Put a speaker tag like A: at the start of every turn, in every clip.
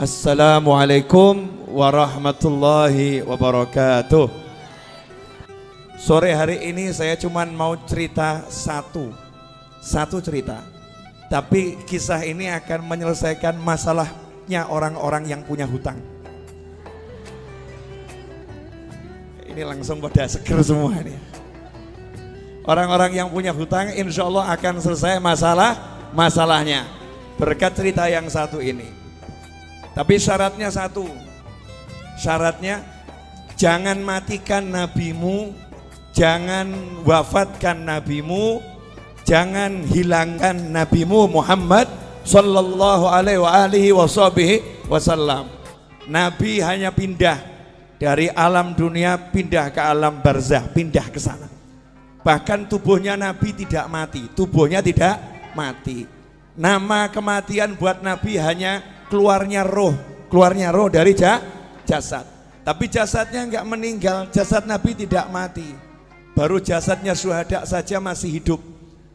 A: Assalamualaikum warahmatullahi wabarakatuh. Sore hari ini saya cuman mau cerita satu cerita. Tapi kisah ini akan menyelesaikan masalahnya orang-orang yang punya hutang. Ini langsung pada seger semua ini. Orang-orang yang punya hutang insya Allah akan selesai masalahnya berkat cerita yang satu ini. Tapi syaratnya satu, syaratnya jangan matikan nabimu, jangan wafatkan nabimu, jangan hilangkan nabimu Muhammad sallallahu alaihi wasallam. Nabi hanya pindah dari alam dunia, pindah ke alam barzah, pindah ke sana. Bahkan tubuhnya Nabi tidak mati, tubuhnya tidak mati. Nama kematian buat Nabi hanya keluarnya roh dari jasad. Tapi jasadnya enggak meninggal, jasad Nabi tidak mati. Baru jasadnya syuhada saja masih hidup.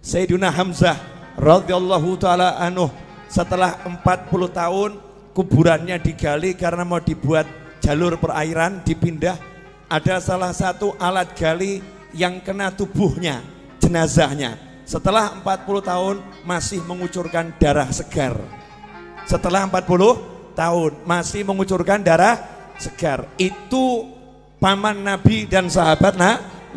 A: Sayyidina Hamzah radhiyallahu taala anhu setelah 40 tahun kuburannya digali karena mau dibuat jalur perairan, dipindah. Ada salah satu alat gali yang kena tubuhnya, jenazahnya. Setelah 40 tahun masih mengucurkan darah segar. Setelah 40 tahun masih mengucurkan darah segar. Itu paman Nabi dan sahabat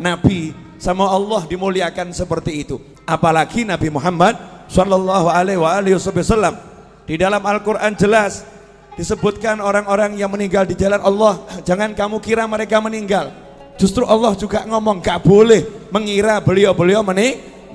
A: Nabi. Sama Allah dimuliakan seperti itu. Apalagi Nabi Muhammad sallallahu alaihi wasallam. Di dalam Al-Quran jelas disebutkan orang-orang yang meninggal di jalan Allah, jangan kamu kira mereka meninggal. Justru Allah juga ngomong gak boleh mengira beliau-beliau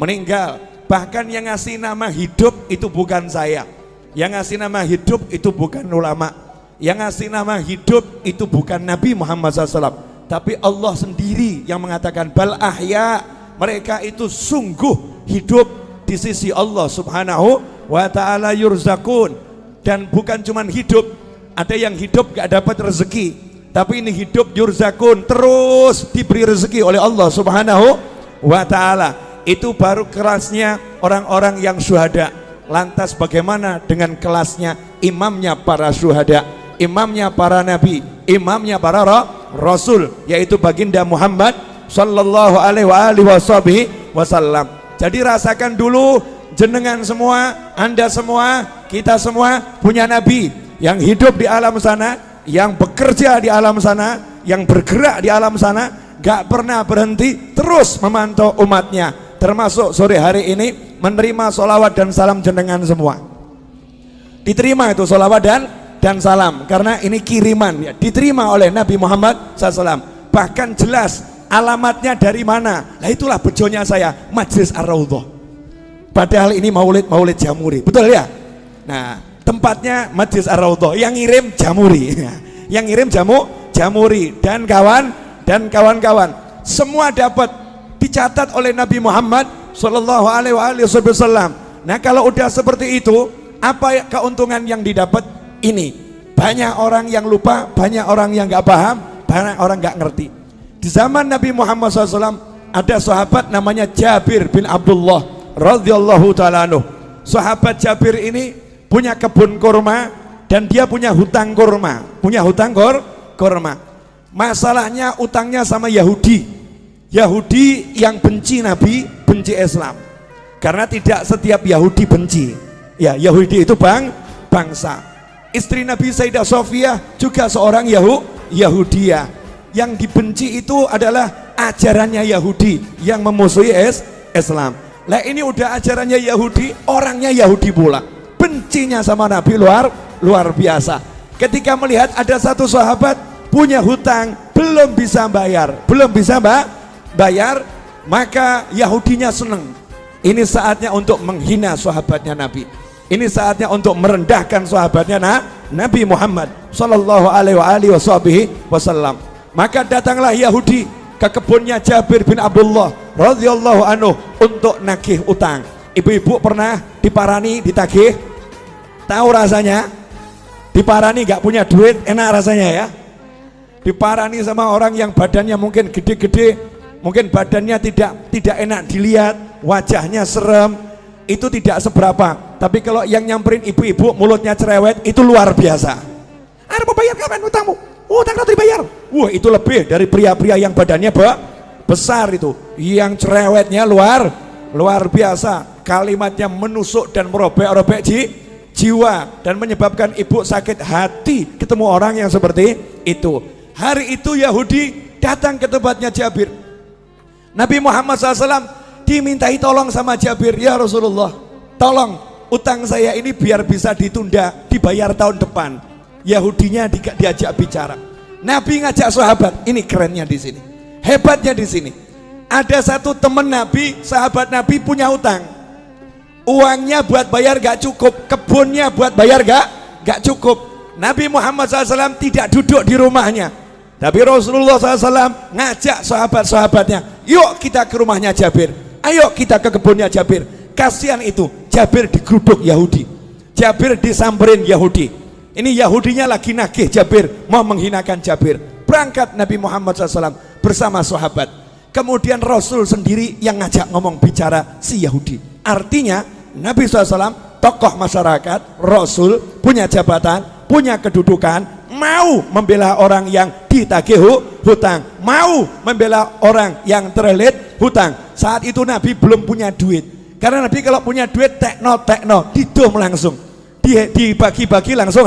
A: meninggal. Bahkan yang ngasih nama hidup itu bukan saya. Yang ngasih nama hidup itu bukan ulama. Yang ngasih nama hidup itu bukan Nabi Muhammad SAW. Tapi Allah sendiri yang mengatakan bal ahya, mereka itu sungguh hidup di sisi Allah subhanahu wa ta'ala yurzakun. Dan bukan cuman hidup, ada yang hidup gak dapat rezeki, tapi ini hidup yurzakun, terus diberi rezeki oleh Allah subhanahu wa ta'ala. Itu baru kelasnya orang-orang yang syuhada. Lantas bagaimana dengan kelasnya imamnya para syuhada, imamnya para nabi, imamnya para rasul, yaitu baginda Muhammad sallallahu alaihi wasallam. Jadi rasakan dulu, jenengan semua, anda semua, kita semua punya nabi yang hidup di alam sana, yang bekerja di alam sana, yang bergerak di alam sana, gak pernah berhenti, terus memantau umatnya. Termasuk sore hari ini menerima sholawat dan salam jenengan semua. Diterima itu sholawat dan salam, karena ini kiriman ya, diterima oleh Nabi Muhammad SAW. Bahkan jelas alamatnya dari mana. Nah itulah bejonya saya, Majlis Ar-Raudhah. Padahal ini maulid Jamuri, betul ya? Nah tempatnya Majlis Ar-Raudhah, yang ngirim Jamuri yang ngirim Jamuri dan kawan-kawan semua dapat dicatat oleh Nabi Muhammad sallallahu alaihi wasallam. Nah kalau udah seperti itu, apa keuntungan yang didapat? Ini banyak orang yang lupa, banyak orang yang gak paham, banyak orang gak ngerti. Di zaman Nabi Muhammad SAW ada sahabat namanya Jabir bin Abdullah radhiyallahu ta'ala anhu. Sahabat Jabir ini punya kebun kurma dan dia punya hutang kurma, Masalahnya utangnya sama Yahudi yang benci Nabi, benci Islam. Karena tidak setiap Yahudi benci. Ya, Yahudi itu bangsa. Istri Nabi Sayyidah Sofiyah juga seorang Yahudiyah. Yang dibenci itu adalah ajarannya Yahudi yang memusuhi Islam. Lah ini udah ajarannya Yahudi, orangnya Yahudi pula. Bencinya sama Nabi luar biasa. Ketika melihat ada satu sahabat punya hutang, belum bisa bayar, maka Yahudinya senang. Ini saatnya untuk menghina sahabatnya Nabi. Ini saatnya untuk merendahkan sahabatnya Nabi Muhammad sallallahu alaihi wasallam. Maka datanglah Yahudi ke kebunnya Jabir bin Abdullah radhiyallahu anhu untuk nagih utang. Ibu-ibu pernah diparani, ditagih? Tahu rasanya? Diparani gak punya duit, enak rasanya ya? Diparani sama orang yang badannya mungkin gede-gede, mungkin badannya tidak enak dilihat, wajahnya serem, itu tidak seberapa. Tapi kalau yang nyamperin ibu-ibu mulutnya cerewet, itu luar biasa. Arep bayar kapan utangmu? Utang rada dibayar. Wah, itu lebih dari pria-pria yang badannya besar itu, yang cerewetnya luar biasa, kalimatnya menusuk dan merobek-robek jiwa dan menyebabkan ibu sakit hati ketemu orang yang seperti itu. Hari itu Yahudi datang ke tempatnya Jabir. Nabi Muhammad SAW dimintai tolong sama Jabir, ya Rasulullah, tolong utang saya ini biar bisa ditunda, dibayar tahun depan. Yahudinya diajak bicara. Nabi ngajak sahabat, ini kerennya di sini. Hebatnya di sini, ada satu teman Nabi, sahabat Nabi punya utang. Uangnya buat bayar gak cukup, kebunnya buat bayar gak cukup. Nabi Muhammad SAW tidak duduk di rumahnya, tapi Rasulullah SAW ngajak sahabat-sahabatnya, yuk kita ke rumahnya Jabir, ayo kita ke kebunnya Jabir. Kasihan itu, Jabir digeruduk Yahudi, Jabir disamperin Yahudi. Ini Yahudinya lagi nagih Jabir, mau menghinakan Jabir. Berangkat Nabi Muhammad SAW bersama sahabat. Kemudian Rasul sendiri yang ngajak ngomong bicara si Yahudi. Artinya Nabi SAW tokoh masyarakat, Rasul punya jabatan, punya kedudukan, mau membela orang yang ditagih hutang, mau membela orang yang terlilit hutang. Saat itu Nabi belum punya duit, karena Nabi kalau punya duit tekno didom langsung, dibagi-bagi langsung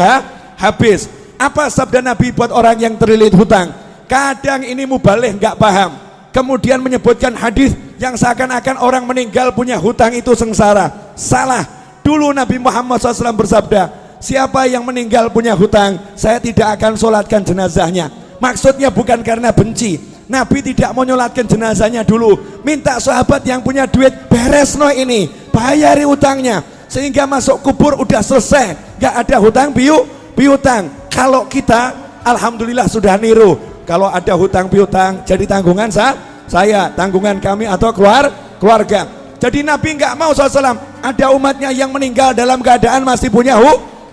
A: habis. Apa sabda Nabi buat orang yang terlilit hutang? Kadang ini mubalih nggak paham, kemudian menyebutkan hadis yang seakan-akan orang meninggal punya hutang itu sengsara. Salah. Dulu Nabi Muhammad SAW bersabda, siapa yang meninggal punya hutang, saya tidak akan sholatkan jenazahnya. Maksudnya bukan karena benci, Nabi tidak mau nyolatkan jenazahnya dulu, minta sahabat yang punya duit beres no ini, bayari hutangnya, sehingga masuk kubur udah selesai, gak ada hutang piutang. Kalau kita alhamdulillah sudah niru, kalau ada hutang piutang jadi tanggungan saya, tanggungan kami atau keluarga. Jadi Nabi nggak mau SAW ada umatnya yang meninggal dalam keadaan masih punya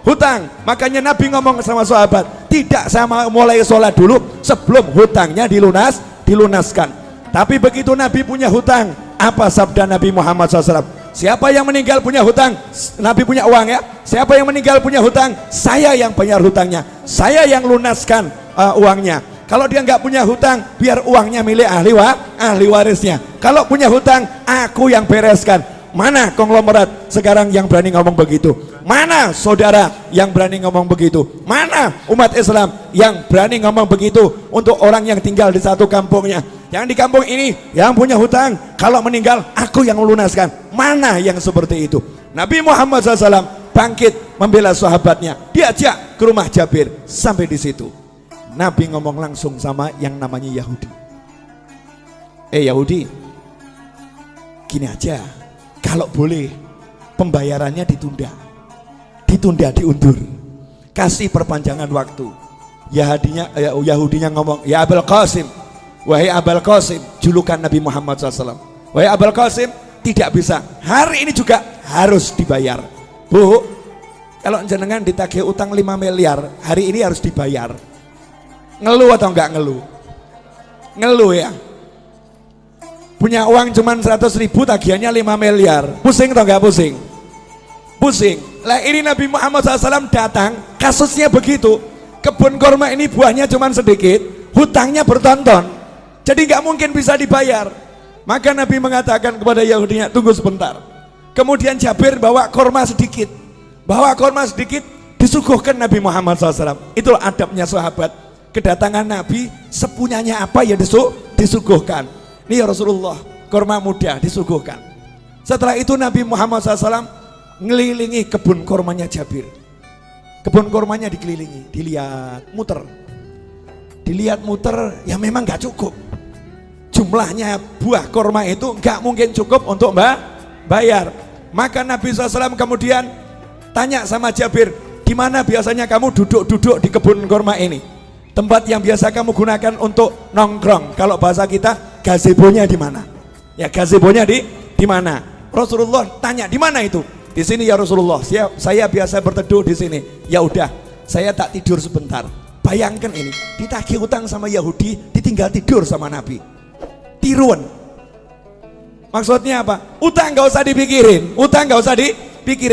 A: hutang. Makanya Nabi ngomong sama sahabat, tidak sama mulai sholat dulu sebelum hutangnya dilunaskan. Tapi begitu Nabi punya hutang, apa sabda Nabi Muhammad SAW? Siapa yang meninggal punya hutang, Nabi punya uang ya, siapa yang meninggal punya hutang, saya yang bayar hutangnya, saya yang lunaskan uangnya. Kalau dia nggak punya hutang, biar uangnya milik ahli warisnya. Kalau punya hutang, aku yang bereskan. Mana konglomerat sekarang yang berani ngomong begitu? Mana saudara yang berani ngomong begitu? Mana umat Islam yang berani ngomong begitu untuk orang yang tinggal di satu kampungnya? Yang di kampung ini yang punya hutang, kalau meninggal aku yang melunaskan. Mana yang seperti itu? Nabi Muhammad SAW bangkit membela sahabatnya, diajak ke rumah Jabir. Sampai di situ Nabi ngomong langsung sama yang namanya Yahudi. Yahudi, gini aja, kalau boleh pembayarannya ditunda, diundur, kasih perpanjangan waktu. Yahudinya ngomong, ya Abul Qasim, wahai Abul Qasim, julukan Nabi Muhammad SAW, wahai Abul Qasim, tidak bisa, hari ini juga harus dibayar. Bu, kalau jenengan ditagih utang 5 miliar, hari ini harus dibayar. Ngeluh atau enggak ngeluh? Ngeluh ya. Punya uang cuman 100.000, tagihannya 5 miliar. Pusing atau enggak pusing? Pusing. Lah ini Nabi Muhammad SAW datang, kasusnya begitu. Kebun kurma ini buahnya cuman sedikit, hutangnya bertonton, jadi nggak mungkin bisa dibayar. Maka Nabi mengatakan kepada Yahudinya, tunggu sebentar. Kemudian Jabir bawa kurma sedikit, disuguhkan Nabi Muhammad SAW. Itulah adabnya sahabat. Kedatangan Nabi sepunyanya apa ya disuguhkan. Ini ya Rasulullah, kurma muda disuguhkan. Setelah itu Nabi Muhammad SAW ngelilingi kebun kurmanya Jabir. Kebun kurmanya dikelilingi, dilihat muter, ya memang gak cukup. Jumlahnya buah kurma itu gak mungkin cukup untuk bayar. Maka Nabi SAW kemudian tanya sama Jabir, di mana biasanya kamu duduk-duduk di kebun kurma ini? Tempat yang biasa kamu gunakan untuk nongkrong. Kalau bahasa kita, gazebonya di mana? Ya, gazebonya di mana? Rasulullah tanya, di mana itu? Di sini ya Rasulullah. Saya biasa berteduh di sini. Ya udah, saya tak tidur sebentar. Bayangkan ini, ditagih utang sama Yahudi, ditinggal tidur sama Nabi. Tiruan. Maksudnya apa? Utang nggak usah dipikirin.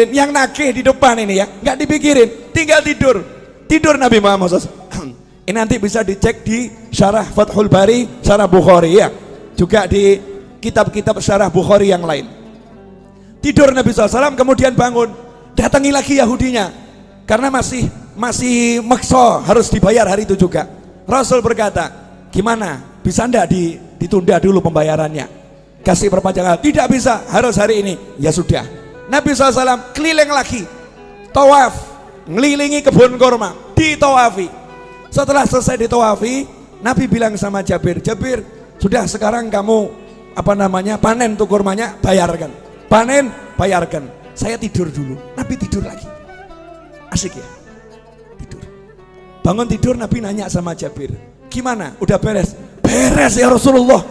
A: Yang nagih di depan ini ya, nggak dipikirin, tinggal tidur. Tidur Nabi Muhammad SAW. Ini nanti bisa dicek di Syarah Fathul Bari, Syarah Bukhari ya. Juga di kitab-kitab Syarah Bukhari yang lain. Tidur Nabi SAW, kemudian bangun. Datangi lagi Yahudinya. Karena masih maksa harus dibayar hari itu juga. Rasul berkata, gimana? Bisa enggak ditunda dulu pembayarannya? Kasih perpanjangan. Tidak bisa, harus hari ini. Ya sudah. Nabi SAW keliling lagi. Tawaf, ngelilingi kebun kurma, ditawafi. Setelah selesai ditawafi, Nabi bilang sama Jabir, Jabir, sudah sekarang kamu panen tuh kurmanya, bayarkan. Panen, bayarkan. Saya tidur dulu. Nabi tidur lagi. Asik ya? Tidur. Bangun tidur, Nabi nanya sama Jabir, gimana? Udah beres? Beres ya Rasulullah.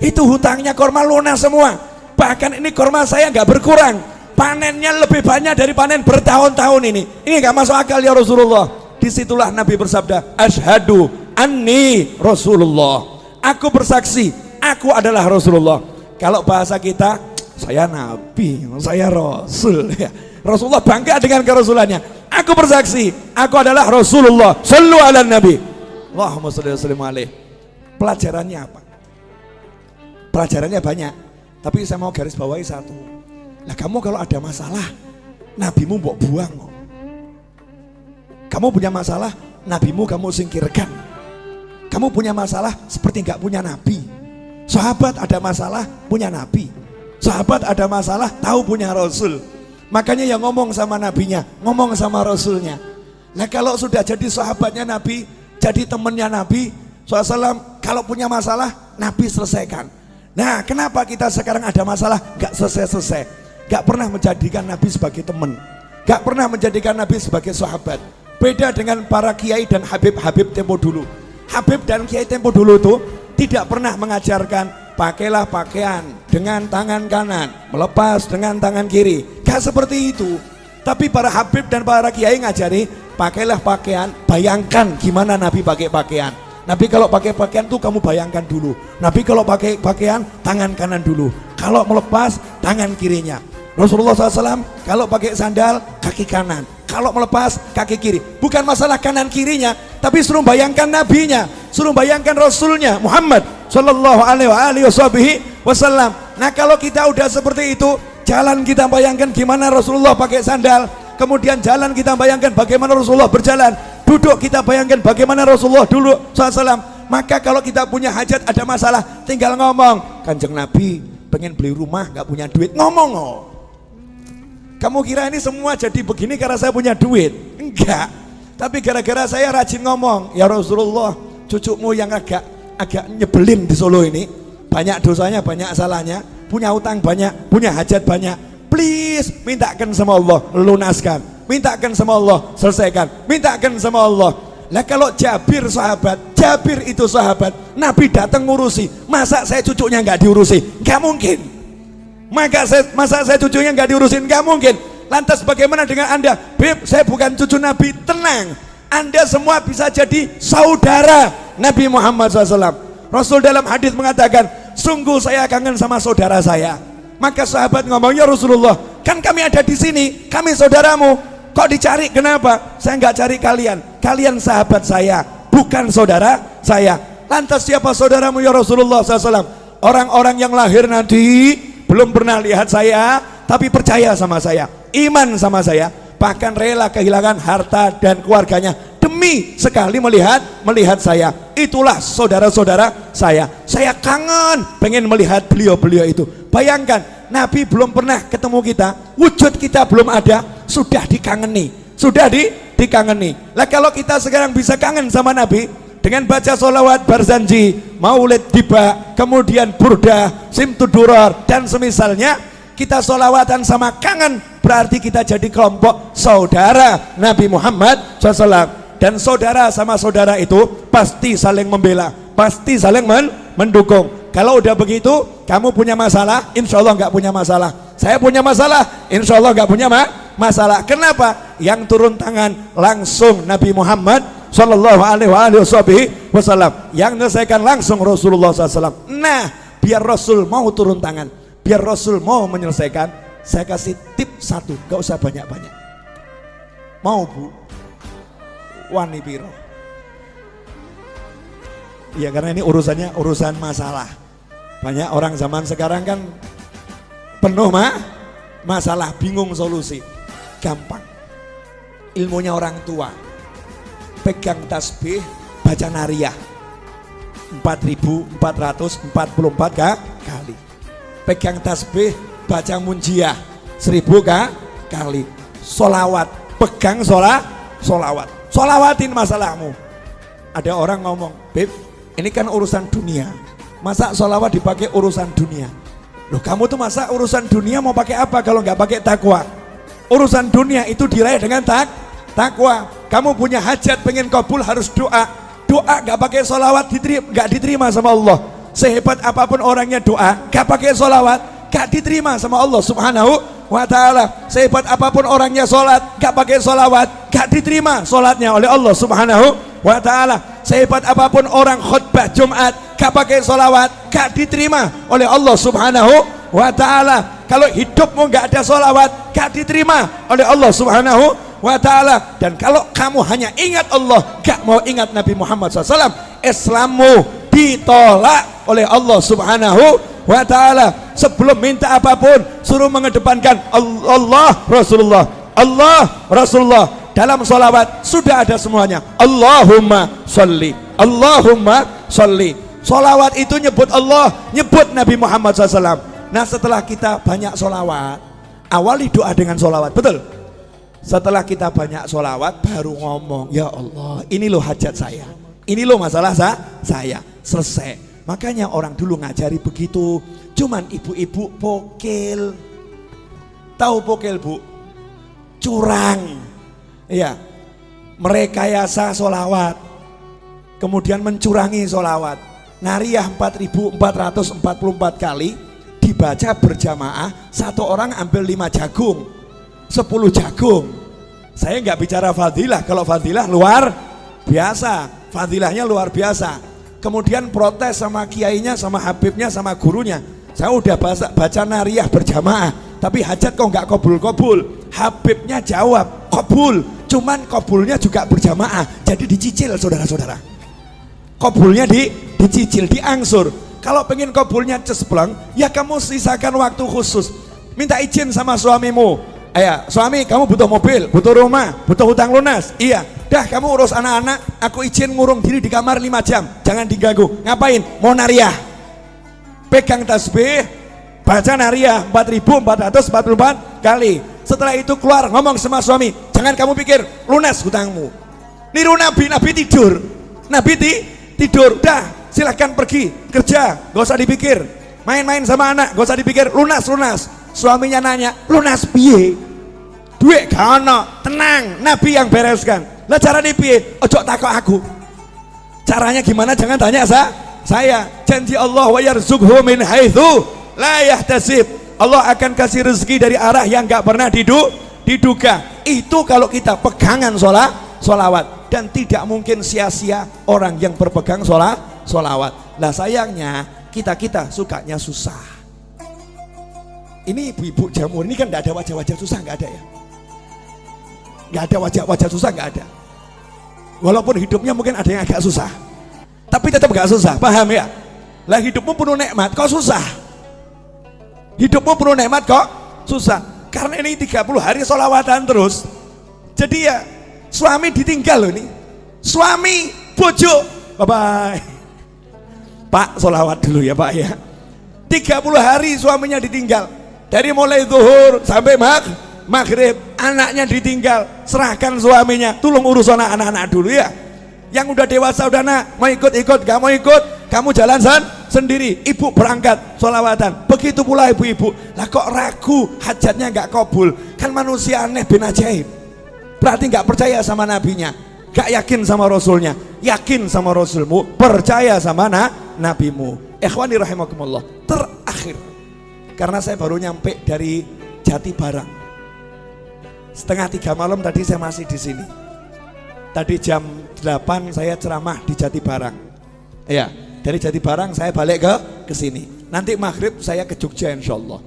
A: Itu hutangnya kurma lunas semua. Bahkan ini kurma saya nggak berkurang. Panennya lebih banyak dari panen bertahun-tahun ini. Ini nggak masuk akal ya Rasulullah. Disitulah Nabi bersabda, Asyhadu anni Rasulullah. Aku bersaksi, aku adalah Rasulullah. Kalau bahasa kita, saya Nabi, saya Rasul. Rasulullah bangga dengan kerasulannya. Aku bersaksi, aku adalah Rasulullah. Sallu ala Nabi. Allahumma sholli wa sallim alaihi. Pelajarannya apa? Pelajarannya banyak, tapi saya mau garis bawahi satu. Nah, kamu kalau ada masalah, nabimu mbok buang. Kamu punya masalah, nabimu kamu singkirkan. Kamu punya masalah seperti nggak punya nabi. Sahabat ada masalah, punya nabi. Sahabat ada masalah, tahu punya Rasul. Makanya yang ngomong sama nabinya, ngomong sama Rasulnya. Nah, kalau sudah jadi sahabatnya Nabi, jadi temannya Nabi SAW, kalau punya masalah, Nabi selesaikan. Nah, kenapa kita sekarang ada masalah gak selesai-selesai? Gak pernah menjadikan Nabi sebagai teman, gak pernah menjadikan Nabi sebagai sahabat. Beda dengan para kiai dan habib-habib tempo dulu. Habib dan kiai tempo dulu itu tidak pernah mengajarkan pakailah pakaian dengan tangan kanan, melepas dengan tangan kiri. Gak seperti itu. Tapi para habib dan para kiai ngajari pakailah pakaian, bayangkan gimana Nabi pakai pakaian. Nabi kalau pakai pakaian tuh kamu bayangkan dulu. Nabi kalau pakai pakaian tangan kanan dulu. Kalau melepas tangan kirinya. Rasulullah SAW kalau pakai sandal kaki kanan. Kalau melepas kaki kiri. Bukan masalah kanan kirinya, tapi suruh bayangkan nabinya, suruh bayangkan Rasulnya Muhammad Sallallahu Alaihi Wasallam. Nah, kalau kita udah seperti itu, jalan kita bayangkan gimana Rasulullah pakai sandal. Kemudian jalan kita bayangkan bagaimana Rasulullah berjalan. Duduk kita bayangkan bagaimana Rasulullah dulu SAW. Maka kalau kita punya hajat, ada masalah, tinggal ngomong, Kanjeng Nabi pengen beli rumah gak punya duit, ngomong. Oh. Kamu kira ini semua jadi begini karena saya punya duit? Enggak. Tapi gara-gara saya rajin ngomong, ya Rasulullah, cucumu yang agak nyebelin di Solo ini, banyak dosanya, banyak salahnya, punya utang banyak, punya hajat banyak. Please, mintakan sama Allah, lunaskan. Mintakan sama Allah, selesaikan. Mintakan sama Allah. Nah, kalau Jabir sahabat, Jabir itu sahabat, Nabi datang ngurusi, masa saya cucunya nggak diurusi? Nggak mungkin. Masa saya cucunya nggak diurusin? Nggak mungkin. Lantas bagaimana dengan Anda? Beb, saya bukan cucu Nabi. Tenang, Anda semua bisa jadi saudara Nabi Muhammad SAW. Rasul dalam hadis mengatakan, sungguh saya kangen sama saudara saya. Maka sahabat ngomong, ya Rasulullah, kan kami ada di sini, kami saudaramu. Kok dicari? Kenapa? Saya nggak cari kalian. Kalian sahabat saya, bukan saudara saya. Lantas siapa saudaramu ya Rasulullah SAW? Orang-orang yang lahir nanti belum pernah lihat saya, tapi percaya sama saya, iman sama saya, bahkan rela kehilangan harta dan keluarganya demi sekali melihat saya. Itulah saudara-saudara saya. Saya kangen pengen melihat beliau-beliau itu. Bayangkan, Nabi belum pernah ketemu kita, wujud kita belum ada, sudah dikangeni, dikangeni. Lah kalau kita sekarang bisa kangen sama Nabi dengan baca sholawat barzanji, maulid tiba, kemudian burdah, simtudurar dan semisalnya, kita sholawatan sama kangen, berarti kita jadi kelompok saudara Nabi Muhammad SAW. Dan saudara sama saudara itu pasti saling membela, pasti saling mendukung. Kalau udah begitu, kamu punya masalah, insya Allah nggak punya masalah. Saya punya masalah, insya Allah nggak punya masalah. Kenapa? Yang turun tangan langsung Nabi Muhammad Sallallahu Alaihi Wasallam. Yang menyelesaikan langsung Rasulullah SAW. Nah, biar Rasul mau turun tangan, biar Rasul mau menyelesaikan, saya kasih tip satu, gak usah banyak-banyak. Mau Bu? wani piro. Ya karena ini urusannya urusan masalah. Banyak orang zaman sekarang kan penuh masalah, bingung solusi. Gampang. Ilmunya orang tua. Pegang tasbih, baca nariyah 4.444 kali. Pegang tasbih, baca munjiah 1.000 kali. Solawat, pegang solawat. Solawatin masalahmu. Ada orang ngomong, Beb, ini kan urusan dunia. Masa solawat dipakai urusan dunia? Loh, kamu tuh masa urusan dunia mau pakai apa kalau nggak pakai takwa? Urusan dunia itu diraih dengan takwa. Kamu punya hajat pengen kabul harus doa. Doa nggak pakai solawat nggak diterima sama Allah. Sehebat apapun orangnya doa, nggak pakai solawat nggak diterima sama Allah Subhanahu wa ta'ala. Sehebat apapun orangnya sholat, nggak pakai solawat nggak diterima sholatnya oleh Allah Subhanahu wa ta'ala. Sehebat apapun orang khutbah Jumat, nggak pakai solawat nggak diterima oleh Allah Subhanahu wa ta'ala. Kalau hidupmu nggak ada solawat, nggak diterima oleh Allah Subhanahu wa ta'ala. Dan kalau kamu hanya ingat Allah, nggak mau ingat Nabi Muhammad SAW, Islammu ditolak oleh Allah Subhanahu wa ta'ala. Sebelum minta apapun, suruh mengedepankan Allah Rasulullah, Allah Rasulullah. Dalam solawat sudah ada semuanya. Allahumma sholli, Allahumma sholli. Solawat itu nyebut Allah, nyebut Nabi Muhammad SAW. Nah, setelah kita banyak solawat, awali doa dengan solawat, betul? Setelah kita banyak solawat, baru ngomong, ya Allah, ini loh hajat saya, ini loh masalah saya, selesai. Makanya orang dulu ngajari begitu. Cuman ibu-ibu pokil. Tahu pokil, Bu? Curang. Ya, merekayasa solawat, kemudian mencurangi solawat. Nariyah 4.444 kali dibaca berjamaah, satu orang ambil 5 jagung, 10 jagung. Saya nggak bicara fadilah, kalau fadilah luar biasa, fadilahnya luar biasa. Kemudian protes sama kiainya, sama habibnya, sama gurunya. Saya udah baca nariyah berjamaah, tapi hajat kok nggak kabul-kabul. Habibnya jawab kabul, cuman kabulnya juga berjamaah, jadi dicicil saudara-saudara. Kabulnya dicicil, diangsur. Kalau pengen kabulnya cespleng, ya kamu sisakan waktu khusus. Minta izin sama suamimu. Suami, kamu butuh mobil, butuh rumah, butuh hutang lunas. Iya, dah kamu urus anak-anak, aku izin ngurung diri di kamar 5 jam, jangan diganggu. Ngapain? Mau nariyah. Pegang tasbih, baca nariyah 4.444 kali. Setelah itu keluar ngomong sama suami, jangan kamu pikir lunas hutangmu. Niru Nabi tidur. Nabi tidur, dah silahkan pergi kerja, gak usah dipikir. Main-main sama anak, gak usah dipikir, lunas. Suaminya nanya, lunas piye? Duit gak ono, tenang, Nabi yang bereskan. Lah caranya piye? Ojo takok aku. Caranya gimana? Jangan tanya saya. Janji Allah, wa yarzuqhu min haitsu la yahtasib. Allah akan kasih rezeki dari arah yang gak pernah diduga. Itu kalau kita pegangan solawat. Dan tidak mungkin sia-sia orang yang berpegang solawat. Lah sayangnya kita sukanya susah. Ini ibu-ibu jamur ini kan gak ada wajah-wajah susah, gak ada ya. Gak ada wajah-wajah susah, gak ada. Walaupun hidupnya mungkin ada yang agak susah, tapi tetap gak susah, paham ya? Lah hidupmu penuh nikmat kok susah. Hidupmu penuh nikmat kok susah. Karena ini 30 hari solawatan terus. Jadi ya suami ditinggal loh ini. Suami, bojo, bye-bye. Pak, solawat dulu ya Pak ya. 30 hari suaminya ditinggal. Dari mulai zuhur sampai maghrib, anaknya ditinggal. Serahkan suaminya, tolong urus anak-anak dulu ya. Yang udah dewasa udah nak, mau ikut, gak mau ikut, kamu jalan sendiri. Ibu berangkat solawatan. Begitu pula ibu-ibu. Lah kok ragu, hajatnya gak kabul. Kan manusia aneh bin ajaib. Berarti gak percaya sama nabinya, gak yakin sama rasulnya. Yakin sama rasulmu, percaya sama nabimu. Ikhwani rahimakumullah. Terakhir, karena saya baru nyampe dari Jati Barang, 2:30 malam tadi saya masih di sini. Tadi jam 8 saya ceramah di Jati Barang. Ya, dari Jati Barang saya balik ke sini. Nanti maghrib saya ke Jogja insyaallah.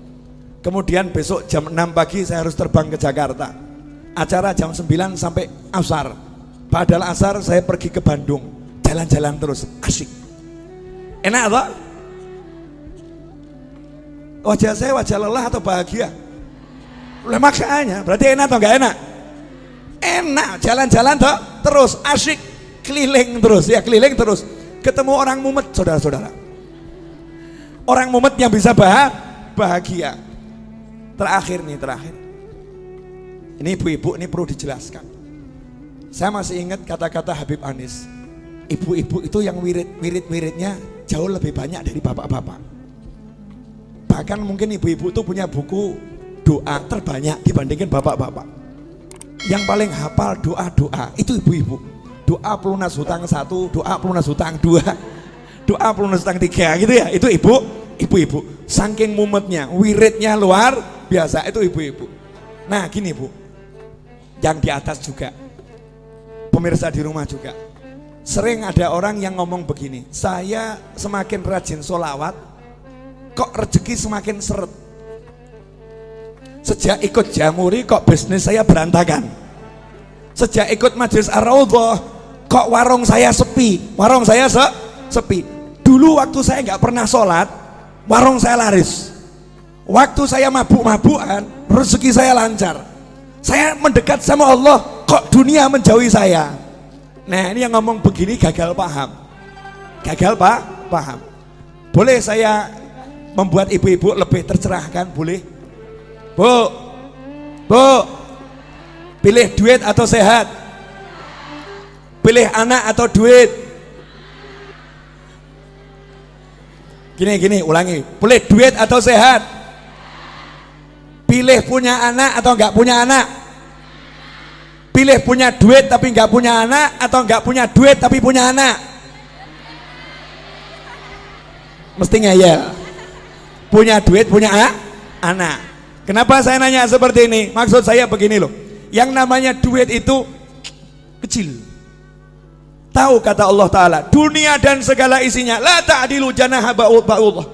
A: Kemudian besok jam 6 pagi saya harus terbang ke Jakarta. Acara jam 9 sampai asar. Padahal asar saya pergi ke Bandung, jalan-jalan terus, asyik. Enak toh? Wajah saya wajah lelah atau bahagia? Lah makanya, berarti enak atau enggak enak? Enak, jalan-jalan toh, terus asyik, keliling terus, ya keliling terus. Ketemu orang mumet, saudara-saudara. Orang mumet yang bisa bahagia. Terakhir. Ini ibu-ibu, ini perlu dijelaskan. Saya masih ingat kata-kata Habib Anis. Ibu-ibu itu yang wirid-wiridnya jauh lebih banyak dari bapak-bapak. Bahkan mungkin ibu-ibu itu punya buku doa terbanyak dibandingkan bapak-bapak. Yang paling hafal doa-doa itu ibu-ibu. Doa pelunas hutang 1, doa pelunas hutang 2, doa pelunas hutang 3 gitu ya. Itu ibu-ibu. Saking mumetnya, wiridnya luar biasa, itu ibu-ibu. Nah gini Bu, yang di atas juga, pemirsa di rumah juga, sering ada orang yang ngomong begini, saya semakin rajin sholawat, kok rezeki semakin seret. Sejak ikut Jamuri kok bisnis saya berantakan. Sejak ikut Majelis Ar-Raudhah kok warung saya sepi. Sepi. Dulu waktu saya nggak pernah sholat, warung saya laris. Waktu saya mabuk-mabukan, rezeki saya lancar. Saya mendekat sama Allah, kok dunia menjauhi saya. Nah ini yang ngomong begini gagal paham. Paham. Boleh saya membuat ibu-ibu lebih tercerahkan, boleh? Bu, pilih duit atau sehat? Pilih anak atau duit? Gini, ulangi. Pilih duit atau sehat? Pilih punya anak atau enggak punya anak? Pilih punya duit tapi enggak punya anak, atau enggak punya duit tapi punya anak? Mestinya ya. Punya duit, punya anak. Kenapa saya nanya seperti ini? Maksud saya begini loh. Yang namanya duit itu kecil. Tahu kata Allah Ta'ala, dunia dan segala isinya la ta'dilu janaha ba'udlah.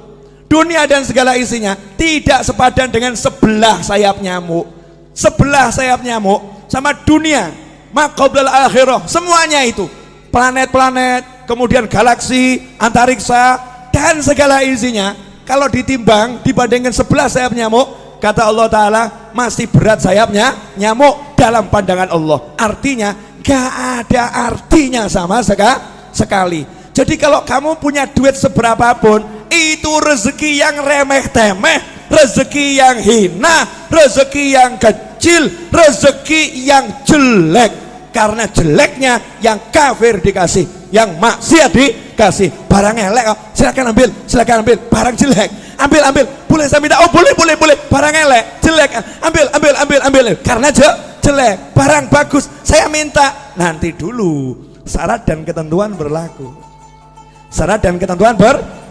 A: Dunia dan segala isinya tidak sepadan dengan sebelah sayap nyamuk. Sebelah sayap nyamuk sama dunia, maqablal akhirah, semuanya itu. Planet-planet, kemudian galaksi, antariksa, dan segala isinya, kalau ditimbang dibandingkan sebelah sayap nyamuk, kata Allah Ta'ala, masih berat sayapnya nyamuk dalam pandangan Allah. Artinya gak ada artinya sama sekali. Jadi kalau kamu punya duit seberapapun, itu rezeki yang remeh-temeh, rezeki yang hina, rezeki yang kecil, rezeki yang jelek. Karena jeleknya yang kafir dikasih, yang maksiat dikasih. Barang elek, silakan ambil, barang jelek, ambil, boleh saya minta? Oh boleh, barang elek, jelek, ambil, karena jelek. Barang bagus saya minta, nanti dulu, syarat dan ketentuan berlaku.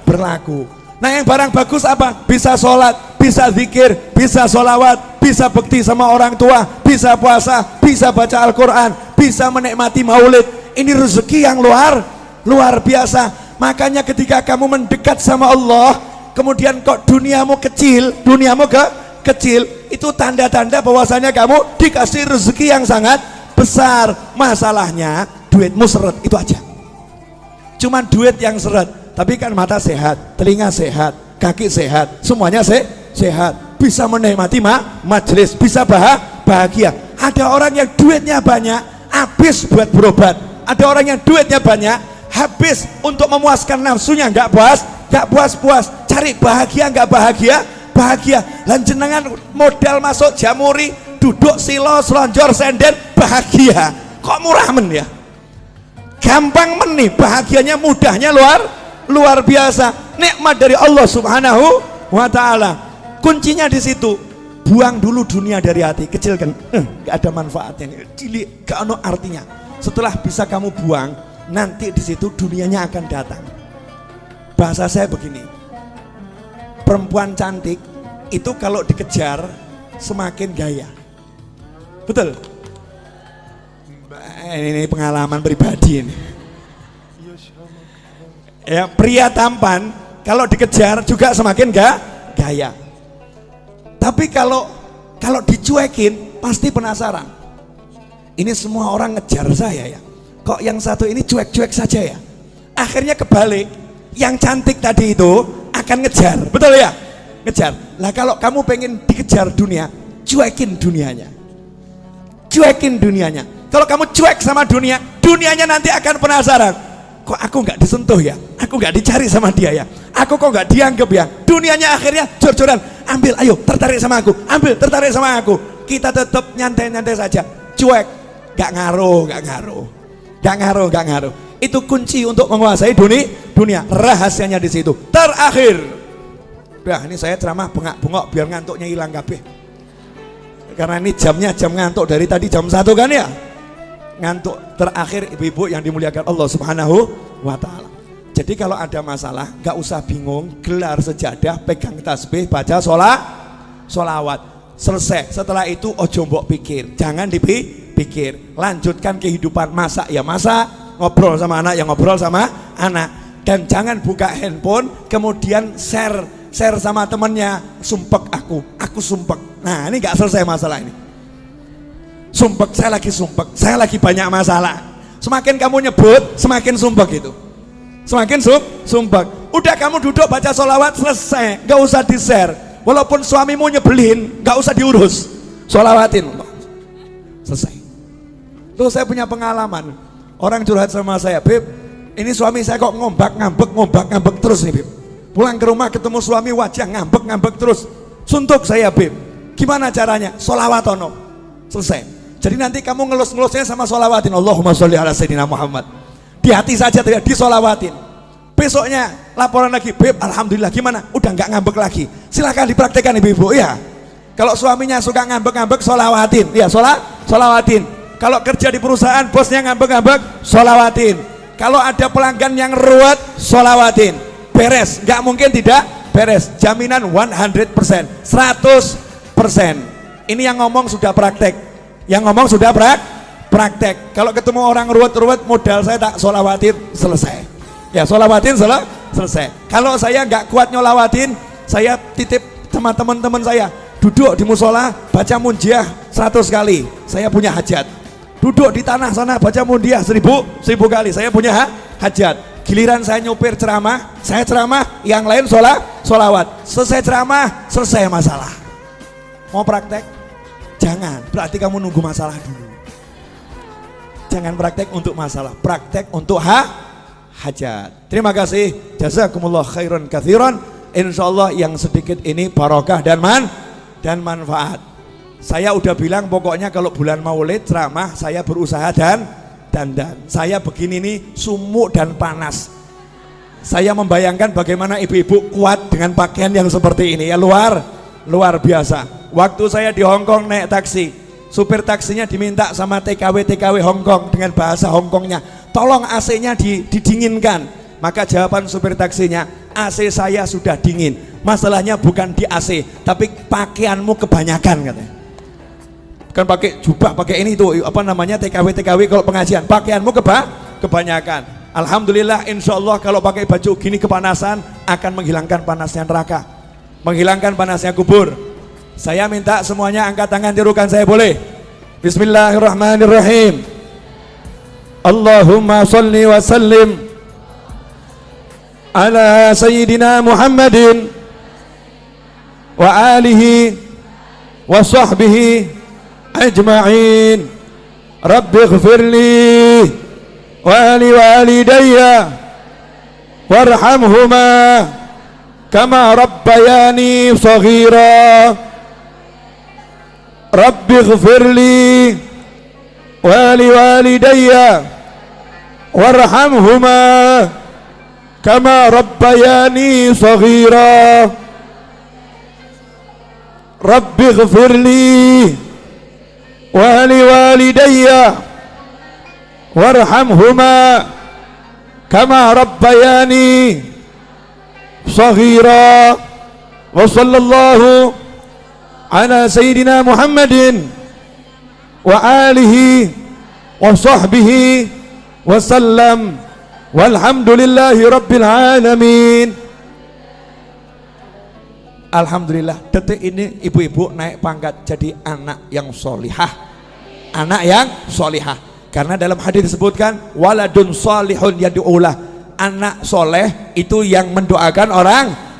A: Berlaku. Nah yang barang bagus apa? Bisa sholat, bisa zikir, bisa sholawat, bisa bekti sama orang tua, bisa puasa, bisa baca Al-Quran, bisa menikmati maulid. Ini rezeki yang luar biasa. Makanya ketika kamu mendekat sama Allah, kemudian kok duniamu kecil, itu tanda-tanda bahwasanya kamu dikasih rezeki yang sangat besar. Masalahnya duitmu seret, itu aja. Cuman duit yang seret. Tapi kan mata sehat, telinga sehat, kaki sehat, semuanya sehat. Bisa menikmati majelis, bisa bahagia. Ada orang yang duitnya banyak, habis buat berobat. Ada orang yang duitnya banyak, habis untuk memuaskan nafsunya, nggak puas. Cari bahagia, nggak bahagia. Lan jenengan modal masuk Jamuri, duduk silo, selonjor, senden, bahagia. Kok murah men ya? Gampang men nih, bahagianya mudahnya luar biasa. Nikmat dari Allah Subhanahu wa Ta'ala. Kuncinya di situ. Buang dulu dunia dari hati, kecilkan. Gak ada manfaatnya, cilik, gak ada artinya. Setelah bisa kamu buang, nanti di situ dunianya akan datang. Bahasa saya begini, perempuan cantik itu kalau dikejar semakin gaya. Betul? Ini pengalaman pribadi ini. Ya, pria tampan kalau dikejar juga semakin gaya. Tapi kalau dicuekin pasti penasaran. Ini semua orang ngejar saya ya. kok yang satu ini cuek-cuek saja ya. Akhirnya kebalik, yang cantik tadi itu akan ngejar, betul ya? Ngejar. Lah kalau kamu pengen dikejar dunia, cuekin dunianya. Cuekin dunianya. Kalau kamu cuek sama dunia, dunianya nanti akan penasaran. Kok aku nggak disentuh ya? Aku nggak dicari sama dia ya? Aku kok nggak dianggap ya? Dunianya akhirnya jor-joran. Ambil, ayo, tertarik sama aku. Ambil, tertarik sama aku. Kita tetap nyantai-nyantai saja. Cuek, nggak ngaruh, nggak ngaruh, nggak ngaruh, nggak ngaruh. Itu kunci untuk menguasai dunia. Rahasianya di situ. Terakhir, udah ini saya ceramah bengak-bengok biar ngantuknya hilang kabeh. Karena ini jamnya jam ngantuk dari tadi jam 1 kan ya. Ngantuk. Terakhir ibu-ibu yang dimuliakan Allah Subhanahu wa ta'ala. Jadi kalau ada masalah gak usah bingung, gelar sejadah, pegang tasbih, baca sholawat. Selesai. Setelah itu ojo mbok pikir, jangan dipikir. Lanjutkan kehidupan, masak ya masak, ngobrol sama anak ya ngobrol sama anak. Dan jangan buka handphone kemudian share sama temennya, sumpek aku sumpek. Nah ini gak selesai masalah ini. Sumpek, saya lagi banyak masalah. Semakin kamu nyebut, semakin sumpek itu. Semakin sumpek. Udah kamu duduk baca sholawat selesai, gak usah di share. Walaupun suamimu nyebelin, gak usah diurus, sholawatin. Selesai. Tuh saya punya pengalaman. Orang curhat sama saya, Beb, ini suami saya kok ngambek terus nih Beb. Pulang ke rumah ketemu suami wajah ngambek terus. Suntuk saya Beb. Gimana caranya? Sholawatono. Selesai. Jadi nanti kamu ngelus-ngelusnya sama sholawatin. Allahumma sholli ala sayyidina Muhammad. Di hati saja tidak disolawatin. Besoknya laporan lagi, Beb, alhamdulillah gimana? Udah nggak ngambek lagi. Silahkan dipraktekkan ibu-ibu ya. Kalau suaminya suka ngambek-ngambek, sholawatin. Ya, sholawatin. Kalau kerja di perusahaan bosnya ngambek-ngambek, sholawatin. Kalau ada pelanggan yang ruwet, sholawatin. Beres, nggak mungkin tidak beres. Jaminan 100%, 100%. Ini yang ngomong sudah praktek. Yang ngomong sudah praktek. Kalau ketemu orang ruwet-ruwet, modal saya tak sholawatin, selesai. Ya, sholawatin selesai. Kalau saya nggak kuat nyolawatin, saya titip sama teman-teman saya, duduk di musola baca munjiah 100 kali, saya punya hajat. Duduk di tanah sana baca munjiah 1000 kali, saya punya hajat. Giliran saya nyupir ceramah, saya ceramah, yang lain sholawat. Selesai ceramah, selesai masalah. Mau praktek? Jangan, berarti kamu nunggu masalah dulu. Jangan praktek untuk masalah, praktek untuk hajat. Terima kasih, jazakumullah khairan katsiran. Insyaallah yang sedikit ini barokah dan manfaat. Saya udah bilang pokoknya kalau bulan Maulid ceramah saya berusaha dan saya begini nih sumuk dan panas. Saya membayangkan bagaimana ibu-ibu kuat dengan pakaian yang seperti ini ya, luar biasa. Waktu saya di Hongkong naik taksi, supir taksinya diminta sama TKW Hongkong dengan bahasa Hongkongnya, tolong AC-nya didinginkan. Maka jawaban supir taksinya, AC saya sudah dingin. Masalahnya bukan di AC, tapi pakaianmu kebanyakan katanya. Bukan pakai jubah, pakai ini tuh apa namanya TKW kalau pengajian, pakaianmu kebanyakan. Alhamdulillah, insya Allah kalau pakai baju gini kepanasan akan menghilangkan panasnya neraka, menghilangkan panasnya kubur. Saya minta semuanya angkat tangan tirukan saya, boleh? Bismillahirrahmanirrahim. Allahumma sholli wa sallim ala sayyidina Muhammadin wa alihi wa sahbihi ajma'in. Rabbi ighfirli wa li walidayya warhamhuma kama rabbayani shaghira. Rabbi ighfirli wa li walidayya warhamhuma kama rabbayani shaghira. Rabbi ighfirli wa li walidayya warhamhuma kama rabbayani shaghira. Wa sallallahu ala sayyidina Muhammadin wa alihi wa sahbihi wa sallam walhamdulillahi rabbil alamin. Alhamdulillah, detik ini ibu-ibu naik pangkat jadi anak yang solihah. Anak yang solihah. Karena dalam hadis disebutkan waladun salihun yad'ulah, anak soleh itu yang mendoakan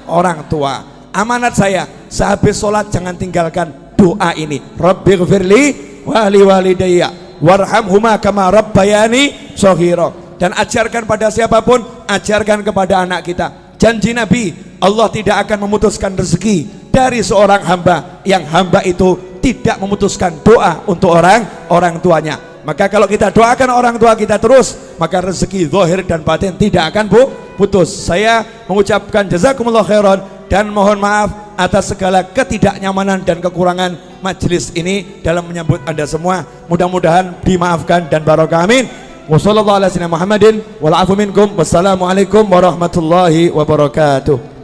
A: orang tua. Amanat saya, sehabis sholat jangan tinggalkan doa ini. Rabbighfirli wa li walidayya warhamhuma kama rabbayani shaghira. Dan ajarkan pada siapapun, ajarkan kepada anak kita. Janji Nabi, Allah tidak akan memutuskan rezeki dari seorang hamba yang hamba itu tidak memutuskan doa untuk orang tuanya. Maka kalau kita doakan orang tua kita terus, maka rezeki zahir dan batin tidak akan putus. Saya mengucapkan jazakumullah khairan dan mohon maaf atas segala ketidaknyamanan dan kekurangan majelis ini dalam menyambut Anda semua. Mudah-mudahan dimaafkan dan barokah, amin. Wassallallahu ala sayyidina Muhammadin wal afu minkum. Wassalamualaikum warahmatullahi wabarakatuh.